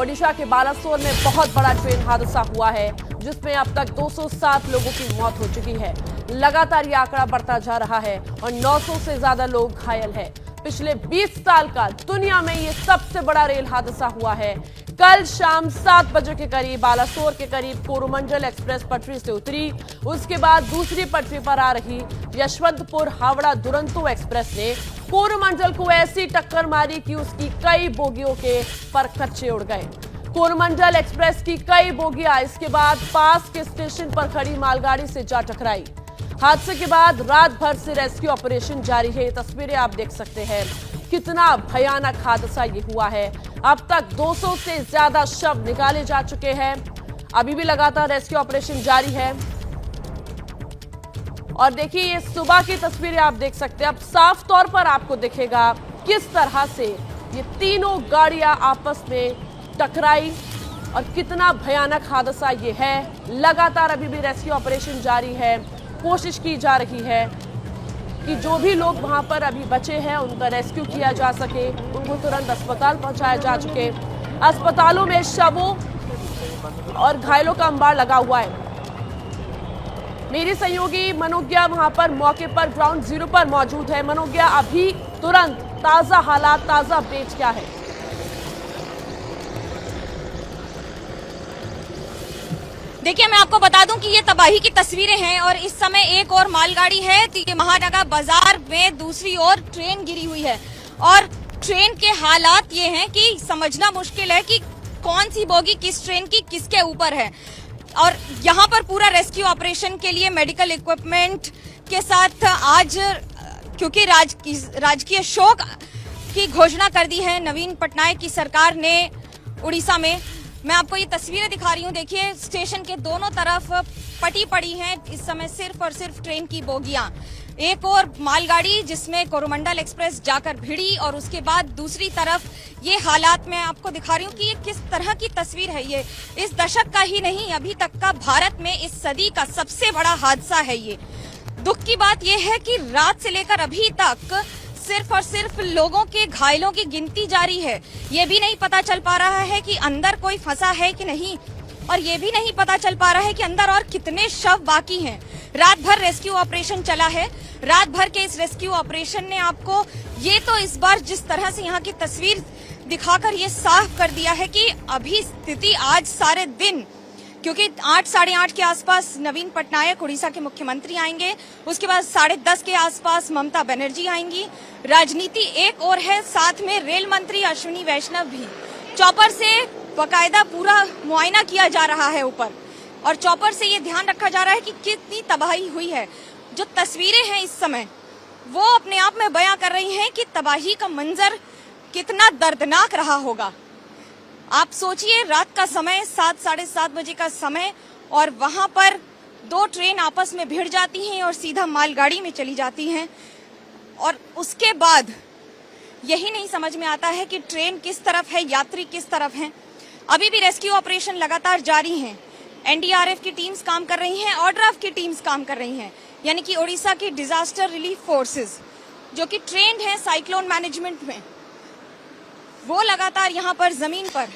ओडिशा के बालासोर में बहुत बड़ा ट्रेन हादसा हुआ है जिसमें अब तक 207 लोगों की मौत हो चुकी है। लगातार ये आंकड़ा बढ़ता जा रहा है और 900 से ज्यादा लोग घायल हैं। पिछले 20 साल का दुनिया में ये सबसे बड़ा रेल हादसा हुआ है। कल शाम 7 बजे के करीब बालासोर के करीब कोरोमंडल एक्सप्रेस पटरी से उतरी। उसके बाद दूसरी पटरी पर आ रही यशवंतपुर हावड़ा दुरंतो एक्सप्रेस ने कोरोमंडल को ऐसी टक्कर मारी कि उसकी कई बोगियों के परखच्चे उड़ गए। कोरोमंडल एक्सप्रेस की कई बोगियां इसके बाद पास के स्टेशन पर खड़ी मालगाड़ी से जा टकराई। हादसे के बाद रात भर से रेस्क्यू ऑपरेशन जारी है। ये तस्वीरें आप देख सकते हैं, कितना भयानक हादसा ये हुआ है। अब तक 200 से ज्यादा शव निकाले जा चुके हैं। अभी भी लगातार रेस्क्यू ऑपरेशन जारी है। और देखिए, ये सुबह की तस्वीरें आप देख सकते हैं। अब साफ तौर पर आपको दिखेगा किस तरह से ये तीनों गाड़ियां आपस में टकराई और कितना भयानक हादसा ये है। लगातार अभी भी रेस्क्यू ऑपरेशन जारी है। कोशिश की जा रही है कि जो भी लोग वहां पर अभी बचे हैं उनका रेस्क्यू किया जा सके, उनको तुरंत अस्पताल पहुंचाया जा चुके। अस्पतालों में शवों और घायलों का अंबार लगा हुआ है। मेरी सहयोगी मनोज्ञा वहां पर मौके पर ग्राउंड जीरो पर मौजूद है। मनोज्ञा, अभी तुरंत ताजा हालात, ताजा अपडेट क्या है? देखिए, मैं आपको बता दूं कि ये तबाही की तस्वीरें हैं और इस समय एक और मालगाड़ी है तो ये महानगर बाजार में दूसरी ओर ट्रेन गिरी हुई है और ट्रेन के हालात ये हैं कि समझना मुश्किल है कि कौन सी बोगी किस ट्रेन की किसके ऊपर है। और यहाँ पर पूरा रेस्क्यू ऑपरेशन के लिए मेडिकल इक्विपमेंट के साथ आज क्योंकि राजकीय शोक की घोषणा कर दी है नवीन पटनायक की सरकार ने उड़ीसा में। मैं आपको ये तस्वीरें दिखा रही हूँ। देखिए, स्टेशन के दोनों तरफ पटी पड़ी हैं इस समय सिर्फ और सिर्फ ट्रेन की बोगियां। एक और मालगाड़ी जिसमें कोरोमंडल एक्सप्रेस जाकर भिड़ी और उसके बाद दूसरी तरफ ये हालात मैं आपको दिखा रही हूँ कि ये किस तरह की तस्वीर है। ये इस दशक का ही नहीं, अभी तक का भारत में इस सदी का सबसे बड़ा हादसा है ये। दुख की बात यह है कि रात से लेकर अभी तक सिर्फ और सिर्फ लोगों के घायलों की गिनती जारी है। ये भी नहीं पता चल पा रहा है कि अंदर कोई फंसा है कि नहीं, और ये भी नहीं पता चल पा रहा है कि अंदर और कितने शव बाकी हैं। रात भर रेस्क्यू ऑपरेशन चला है। रात भर के इस रेस्क्यू ऑपरेशन ने आपको ये तो इस बार जिस तरह से यहाँ की तस्वीर दिखाकर ये साफ कर दिया है कि अभी स्थिति आज सारे दिन, क्योंकि 8 साढ़े 8 के आसपास नवीन पटनायक उड़ीसा के मुख्यमंत्री आएंगे, उसके बाद 10:30 के आसपास ममता बनर्जी आएंगी। राजनीति एक और है, साथ में रेल मंत्री अश्विनी वैष्णव भी। चॉपर से बकायदा पूरा मुआयना किया जा रहा है ऊपर, और चॉपर से ये ध्यान रखा जा रहा है कि कितनी तबाही हुई है। जो तस्वीरें हैं इस समय वो अपने आप में बयां कर रही हैं कि तबाही का मंजर कितना दर्दनाक रहा होगा। आप सोचिए, रात का समय 7 साढ़े 7 बजे का समय, और वहां पर 2 ट्रेन आपस में भिड़ जाती हैं और सीधा मालगाड़ी में चली जाती हैं। और उसके बाद यही नहीं समझ में आता है कि ट्रेन किस तरफ है, यात्री किस तरफ हैं। अभी भी रेस्क्यू ऑपरेशन लगातार जारी हैं। एनडीआरएफ की टीम्स काम कर रही हैं, ऑर्डरऑफ की टीम्स काम कर रही हैं, यानी कि ओडिशा की डिजास्टर रिलीफ फोर्सेस जो कि ट्रेंड हैं साइक्लोन मैनेजमेंट में, वो लगातार यहाँ पर जमीन पर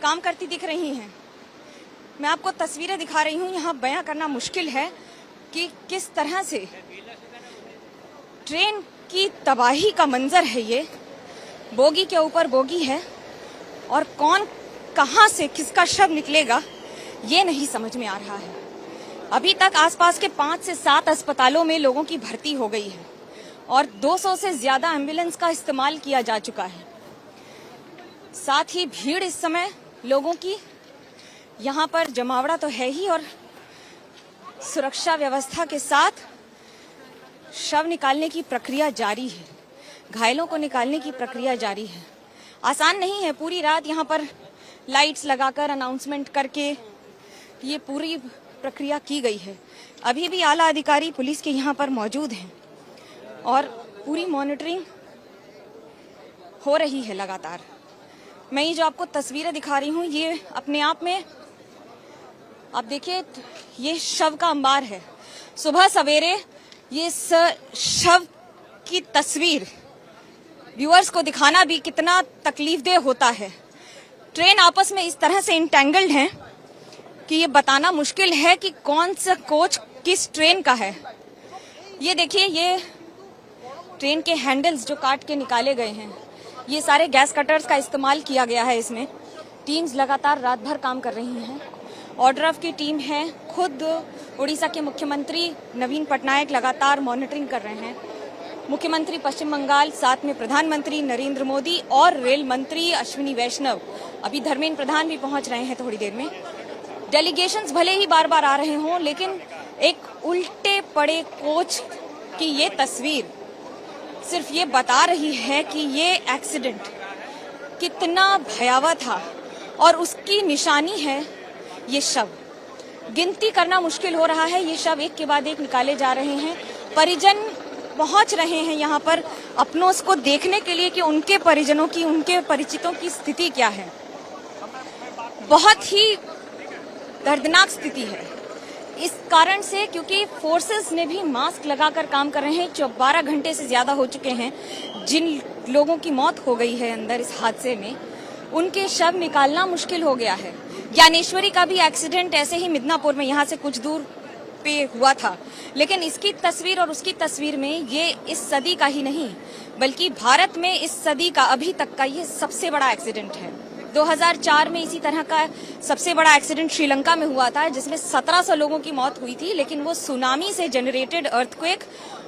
काम करती दिख रही हैं। मैं आपको तस्वीरें दिखा रही हूँ। यहाँ बयां करना मुश्किल है कि किस तरह से ट्रेन की तबाही का मंजर है। ये बोगी के ऊपर बोगी है और कौन कहां से किसका शव निकलेगा ये नहीं समझ में आ रहा है। अभी तक आसपास के 5 से 7 अस्पतालों में लोगों की भर्ती हो गई है और 200 से ज्यादा एम्बुलेंस का इस्तेमाल किया जा चुका है। साथ ही भीड़ इस समय लोगों की यहाँ पर जमावड़ा तो है ही, और सुरक्षा व्यवस्था के साथ शव निकालने की प्रक्रिया जारी है, घायलों को निकालने की प्रक्रिया जारी है। आसान नहीं है। पूरी रात यहाँ पर लाइट्स लगाकर अनाउंसमेंट करके ये पूरी प्रक्रिया की गई है। अभी भी आला अधिकारी पुलिस के यहाँ पर मौजूद हैं और पूरी मॉनिटरिंग हो रही है लगातार। मैं ये जो आपको तस्वीरें दिखा रही हूँ ये अपने आप में, आप देखिए, ये शव का अंबार है। सुबह सवेरे ये शव की तस्वीर व्यूअर्स को दिखाना भी कितना तकलीफदेह होता है। ट्रेन आपस में इस तरह से इंटेंगल्ड हैं कि ये बताना मुश्किल है कि कौन सा कोच किस ट्रेन का है। ये देखिए, ये ट्रेन के हैंडल्स जो काट के निकाले गए हैं, ये सारे गैस कटर्स का इस्तेमाल किया गया है। इसमें टीम्स लगातार रात भर काम कर रही हैं। ऑर्डर की टीम है, खुद उड़ीसा के मुख्यमंत्री नवीन पटनायक लगातार मॉनिटरिंग कर रहे हैं। मुख्यमंत्री पश्चिम बंगाल, साथ में प्रधानमंत्री नरेंद्र मोदी और रेल मंत्री अश्विनी वैष्णव, अभी धर्मेंद्र प्रधान भी पहुंच रहे हैं थोड़ी देर में। डेलीगेशंस भले ही बार बार आ रहे हों, लेकिन एक उल्टे पड़े कोच की ये तस्वीर सिर्फ ये बता रही है कि ये एक्सीडेंट कितना भयावह था और उसकी निशानी है ये शव। गिनती करना मुश्किल हो रहा है, ये शव एक के बाद एक निकाले जा रहे हैं। परिजन पहुंच रहे हैं यहाँ पर अपनों को देखने के लिए कि उनके परिजनों की, उनके परिचितों की स्थिति क्या है। बहुत ही दर्दनाक स्थिति है इस कारण से, क्योंकि फोर्सेस ने भी मास्क लगाकर काम कर रहे हैं। 12 घंटे से ज्यादा हो चुके हैं। जिन लोगों की मौत हो गई है अंदर इस हादसे में, उनके शव निकालना मुश्किल हो गया है। ज्ञानेश्वरी का भी एक्सीडेंट ऐसे ही मिदनापुर में यहाँ से कुछ दूर पे हुआ था, लेकिन इसकी तस्वीर और उसकी तस्वीर में ये इस सदी का ही नहीं बल्कि भारत में इस सदी का अभी तक का ये सबसे बड़ा एक्सीडेंट है। 2004 में इसी तरह का सबसे बड़ा एक्सीडेंट श्रीलंका में हुआ था, जिसमें 1700 लोगों की मौत हुई थी, लेकिन वो सुनामी से जनरेटेड अर्थक्वेक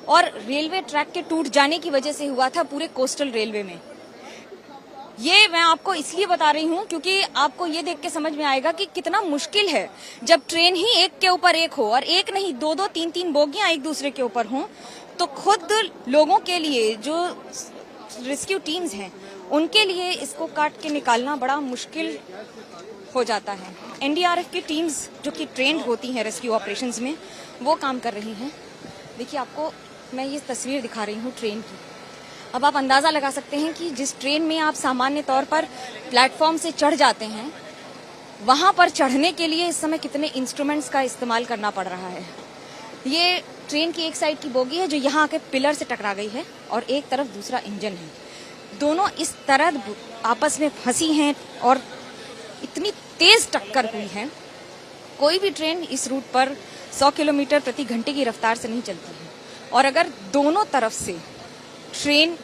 और रेलवे ट्रैक के टूट जाने की वजह से हुआ था पूरे कोस्टल रेलवे में। ये मैं आपको इसलिए बता रही हूँ क्योंकि आपको ये देख के समझ में आएगा कि कितना मुश्किल है जब ट्रेन ही एक के ऊपर एक हो, और एक नहीं, 2-2, 3-3 बोगियां एक दूसरे के ऊपर हों, तो खुद लोगों के लिए, जो रेस्क्यू टीम्स हैं, उनके लिए इसको काट के निकालना बड़ा मुश्किल हो जाता है। एनडीआरएफ की टीम्स जो कि ट्रेंड होती हैं रेस्क्यू ऑपरेशंस में, वो काम कर रही हैं। देखिए, आपको मैं ये तस्वीर दिखा रही हूँ ट्रेन की। अब आप अंदाजा लगा सकते हैं कि जिस ट्रेन में आप सामान्य तौर पर प्लेटफॉर्म से चढ़ जाते हैं, वहां पर चढ़ने के लिए इस समय कितने इंस्ट्रूमेंट्स का इस्तेमाल करना पड़ रहा है। ये ट्रेन की एक साइड की बोगी है जो यहाँ आके पिलर से टकरा गई है, और एक तरफ दूसरा इंजन है। दोनों इस तरह आपस में फंसी हैं और इतनी तेज टक्कर हुई है। कोई भी ट्रेन इस रूट पर 100 किलोमीटर प्रति घंटे की रफ्तार से नहीं चलती है, और अगर दोनों तरफ से ट्रेन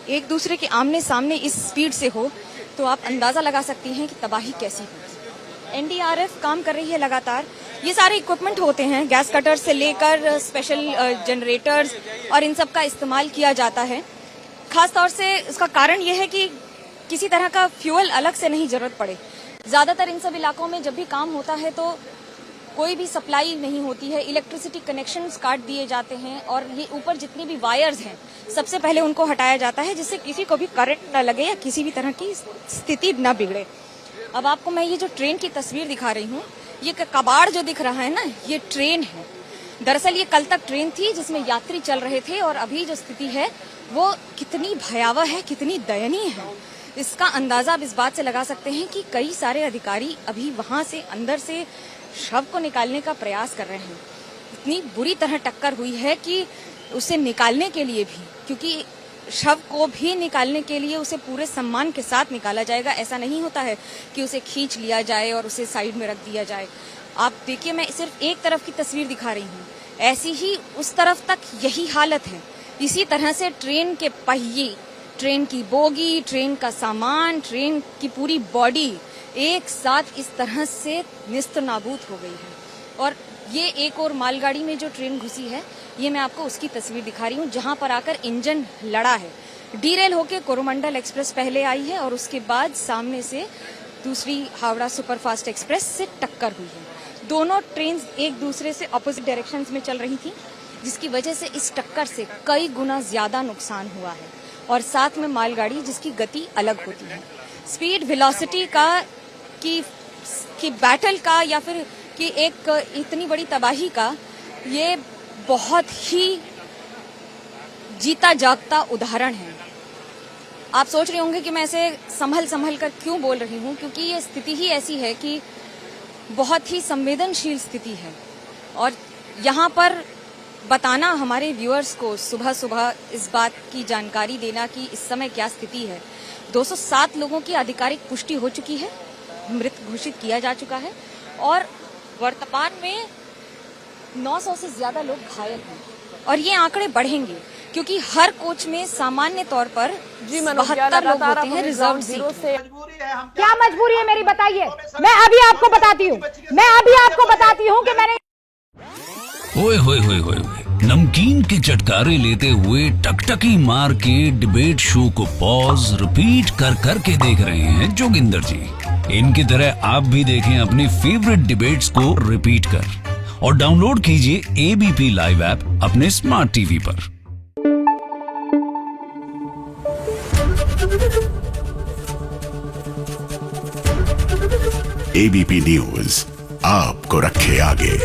एक दूसरे के आमने सामने इस स्पीड से हो तो आप अंदाजा लगा सकती हैं कि तबाही कैसी होगी। एनडीआरएफ काम कर रही है लगातार। ये सारे इक्विपमेंट होते हैं, गैस कटर से लेकर स्पेशल जनरेटर्स, और इन सब का इस्तेमाल किया जाता है। खास तौर से इसका कारण यह है कि किसी तरह का फ्यूल अलग से नहीं जरूरत पड़े। ज्यादातर इन सब इलाकों में जब भी काम होता है तो कोई भी सप्लाई नहीं होती है, इलेक्ट्रिसिटी कनेक्शंस काट दिए जाते हैं, और ये ऊपर जितनी भी वायर्स हैं सबसे पहले उनको हटाया जाता है, जिससे किसी को भी करंट न लगे या किसी भी तरह की स्थिति न बिगड़े। अब आपको मैं ये जो ट्रेन की तस्वीर दिखा रही हूँ, ये कबाड़ जो दिख रहा है ना, ये ट्रेन है। दरअसल ये कल तक ट्रेन थी जिसमें यात्री चल रहे थे, और अभी जो स्थिति है वो कितनी भयावह है, कितनी दयनीय है, इसका अंदाजा आप इस बात से लगा सकते हैं कि कई सारे अधिकारी अभी वहां से अंदर से शव को निकालने का प्रयास कर रहे हैं। इतनी बुरी तरह टक्कर हुई है कि उसे निकालने के लिए भी, क्योंकि शव को भी निकालने के लिए उसे पूरे सम्मान के साथ निकाला जाएगा। ऐसा नहीं होता है कि उसे खींच लिया जाए और उसे साइड में रख दिया जाए। आप देखिए, मैं सिर्फ एक तरफ की तस्वीर दिखा रही हूँ, ऐसी ही उस तरफ तक यही हालत है। इसी तरह से ट्रेन के पहिए, ट्रेन की बोगी, ट्रेन का सामान, ट्रेन की पूरी बॉडी एक साथ इस तरह से निस्त नाबूद हो गई है। और ये एक और मालगाड़ी में जो ट्रेन घुसी है, ये मैं आपको उसकी तस्वीर दिखा रही हूँ, जहां पर आकर इंजन लड़ा है। डीरेल होके कोरोमंडल एक्सप्रेस पहले आई है, और उसके बाद सामने से दूसरी हावड़ा सुपरफास्ट एक्सप्रेस से टक्कर हुई है। दोनों ट्रेन एक दूसरे से अपोजिट डायरेक्शंस में चल रही थी, जिसकी वजह से इस टक्कर से कई गुना ज्यादा नुकसान हुआ है। और साथ में मालगाड़ी जिसकी गति अलग होती है, स्पीड वेलोसिटी का की बैटल का, या फिर कि एक इतनी बड़ी तबाही का ये बहुत ही जीता जागता उदाहरण है। आप सोच रहे होंगे कि मैं ऐसे संभल कर क्यों बोल रही हूँ, क्योंकि ये स्थिति ही ऐसी है कि बहुत ही संवेदनशील स्थिति है, और यहाँ पर बताना हमारे व्यूअर्स को, सुबह सुबह इस बात की जानकारी देना कि इस समय क्या स्थिति है। 207 लोगों की आधिकारिक पुष्टि हो चुकी है, मृत घोषित किया जा चुका है और वर्तमान में 900 से ज्यादा लोग घायल हैं और ये आंकड़े बढ़ेंगे क्योंकि हर कोच में सामान्य तौर पर 72 लोग होते हैं रिजर्व सीट। क्या मजबूरी है मेरी, बताइए। मैं अभी आपको बताती हूँ कि मैंने ओए होए होए होए नमकीन के चटकारे लेते हुए टकटकी मार के डिबेट शो को पॉज रिपीट कर करके देख रहे हैं जोगिंदर जी। इनकी तरह आप भी देखें अपनी फेवरेट डिबेट्स को रिपीट कर और डाउनलोड कीजिए एबीपी लाइव ऐप अपने स्मार्ट टीवी पर। एबीपी न्यूज आपको रखे आगे।